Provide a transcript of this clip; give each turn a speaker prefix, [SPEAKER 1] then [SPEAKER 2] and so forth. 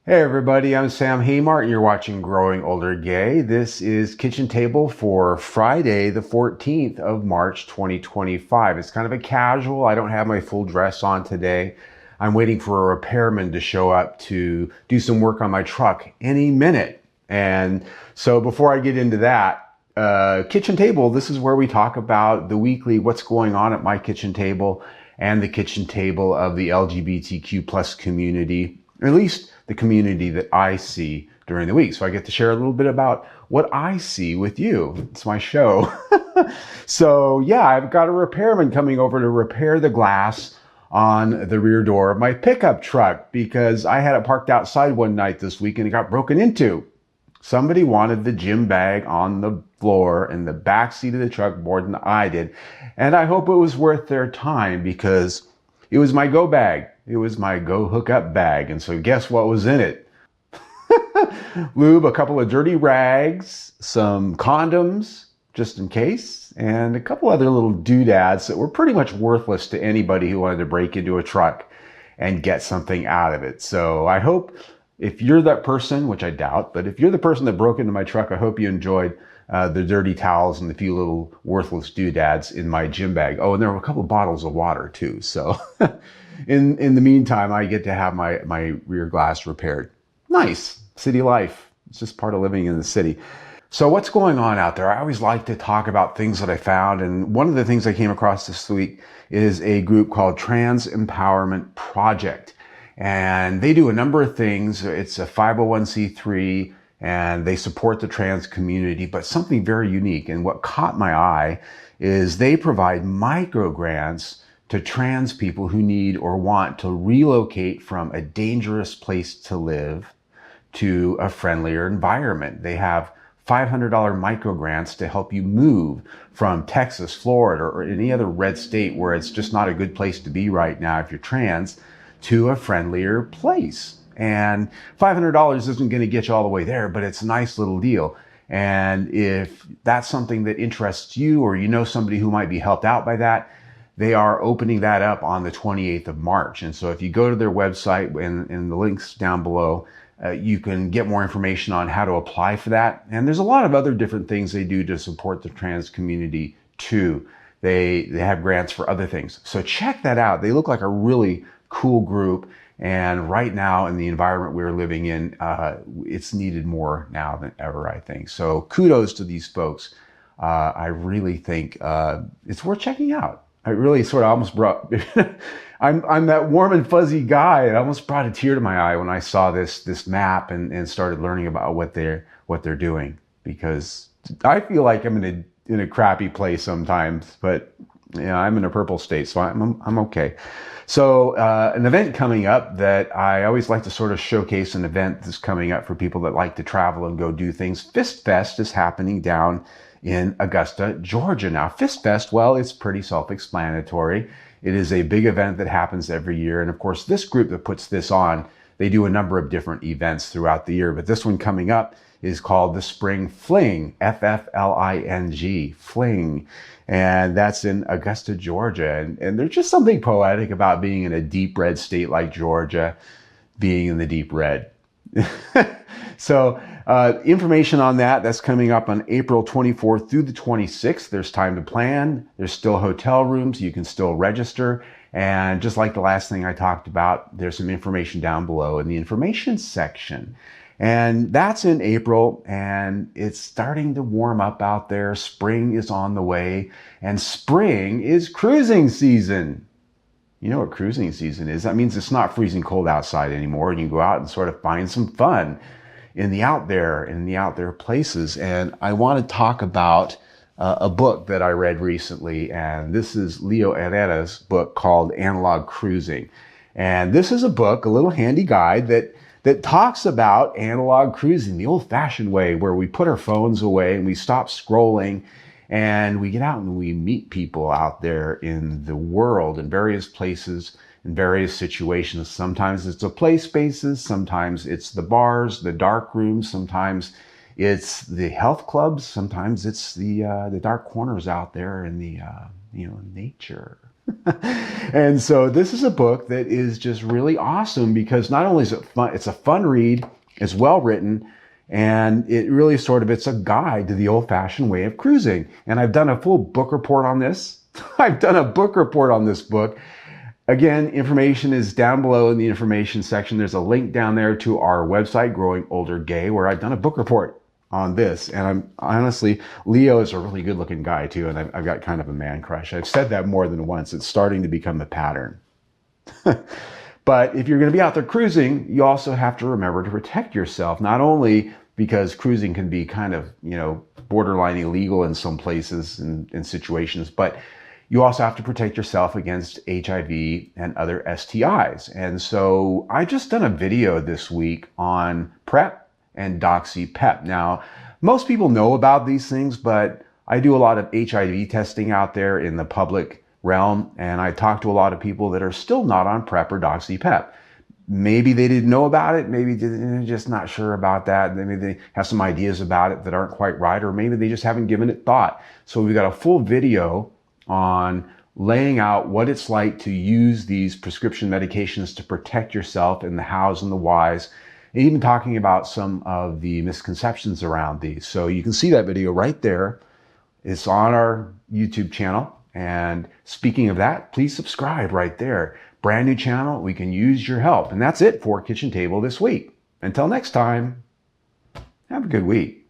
[SPEAKER 1] Hey everybody, I'm Sam Haymart and you're watching Growing Older Gay. This is Kitchen Table for Friday, the 14th of March, 2025. It's kind of a casual. I don't have my full dress on today. I'm waiting for a repairman to show up to do some work on my truck any minute. And so before I get into that, Kitchen Table, this is where we talk about the weekly what's going on at my kitchen table and the kitchen table of the LGBTQ plus community, or at least the community that I see during the week. So I get to share a little bit about what I see with you. It's my show. So yeah, I've got a repairman coming over to repair the glass on the rear door of my pickup truck because I had it parked outside one night this week and it got broken into. Somebody wanted the gym bag on the floor in the back seat of the truck more than I did. And I hope it was worth their time because it was my go bag. It was my go hook up bag. And so guess what was in it? Lube, a couple of dirty rags, some condoms, just in case, and a couple other little doodads that were pretty much worthless to anybody who wanted to break into a truck and get something out of it. So I hope if you're that person, which I doubt, but if you're the person that broke into my truck, I hope you enjoyed the dirty towels and the few little worthless doodads in my gym bag. Oh, and there were a couple of bottles of water too. So in the meantime, I get to have my rear glass repaired. Nice. City life. It's just part of living in the city. So what's going on out there? I always like to talk about things that I found. And one of the things I came across this week is a group called Trans Empowerment Project. And they do a number of things. It's a 501c3 and they support the trans community, but something very unique. And what caught my eye is they provide micro grants to trans people who need or want to relocate from a dangerous place to live to a friendlier environment. They have $500 micro grants to help you move from Texas, Florida, or any other red state where it's just not a good place to be right now if you're trans, to a friendlier place. And $500 isn't going to get you all the way there, but it's a nice little deal. And if that's something that interests you or you know somebody who might be helped out by that, they are opening that up on the 28th of March. And so if you go to their website and in the links down below, you can get more information on how to apply for that. And there's a lot of other different things they do to support the trans community too. They have grants for other things. So check that out. They look like a really cool group. And right now in the environment we're living in, it's needed more now than ever, I think. So kudos to these folks. I really think it's worth checking out. I really sort of almost brought, I'm that warm and fuzzy guy. It almost brought a tear to my eye when I saw this map and started learning about what they're doing, because I feel like I'm in a crappy place sometimes, but yeah, I'm in a purple state, so I'm okay. So an event coming up that I always like to sort of showcase, an event that's coming up for people that like to travel and go do things. FistFest is happening down in Augusta, Georgia. Now, FistFest, well, it's pretty self-explanatory. It is a big event that happens every year. And of course, this group that puts this on, they do a number of different events throughout the year. But this one coming up is called the Spring Ffling, F-F-L-I-N-G, Fling. And that's in Augusta, Georgia. And there's just something poetic about being in a deep red state like Georgia, being in the deep red. So information on that's coming up on April 24th through the 26th. There's time to plan. There's still hotel rooms. You can still register. And just like the last thing I talked about, there's some information down below in the information section. And that's in April, and it's starting to warm up out there. Spring is on the way, and spring is cruising season. You know what cruising season is? That means it's not freezing cold outside anymore, and you go out and sort of find some fun in the out there places. And I want to talk about a book that I read recently, and this is Leo Herrera's book called Analog Cruising. And this is a book, a little handy guide that talks about analog cruising, the old-fashioned way, where we put our phones away and we stop scrolling and we get out and we meet people out there in the world in various places, in various situations. Sometimes it's the play spaces, sometimes it's the bars, the dark rooms, sometimes it's the health clubs, sometimes it's the dark corners out there in the nature. And so this is a book that is just really awesome because not only is it fun, it's a fun read, it's well written, and it really it's a guide to the old-fashioned way of cruising. And I've done a full book report on this. I've done a book report on this book. Again, information is down below in the information section. There's a link down there to our website, Growing Older Gay, where I've done a book report on this. And I'm honestly, Leo is a really good looking guy too. And I've got kind of a man crush. I've said that more than once. It's starting to become a pattern. But if you're going to be out there cruising, you also have to remember to protect yourself, not only because cruising can be kind of, borderline illegal in some places and situations, but you also have to protect yourself against HIV and other STIs. And so I just done a video this week on PrEP and Doxy-PEP. Now, most people know about these things, but I do a lot of HIV testing out there in the public realm, and I talk to a lot of people that are still not on PrEP or Doxy-PEP. Maybe they didn't know about it. Maybe they're just not sure about that. Maybe they have some ideas about it that aren't quite right, or maybe they just haven't given it thought. So we've got a full video on laying out what it's like to use these prescription medications to protect yourself and the hows and the whys, and even talking about some of the misconceptions around these. So you can see that video right there. It's on our YouTube channel. And speaking of that, please subscribe right there. Brand new channel. We can use your help. And that's it for Kitchen Table this week. Until next time, have a good week.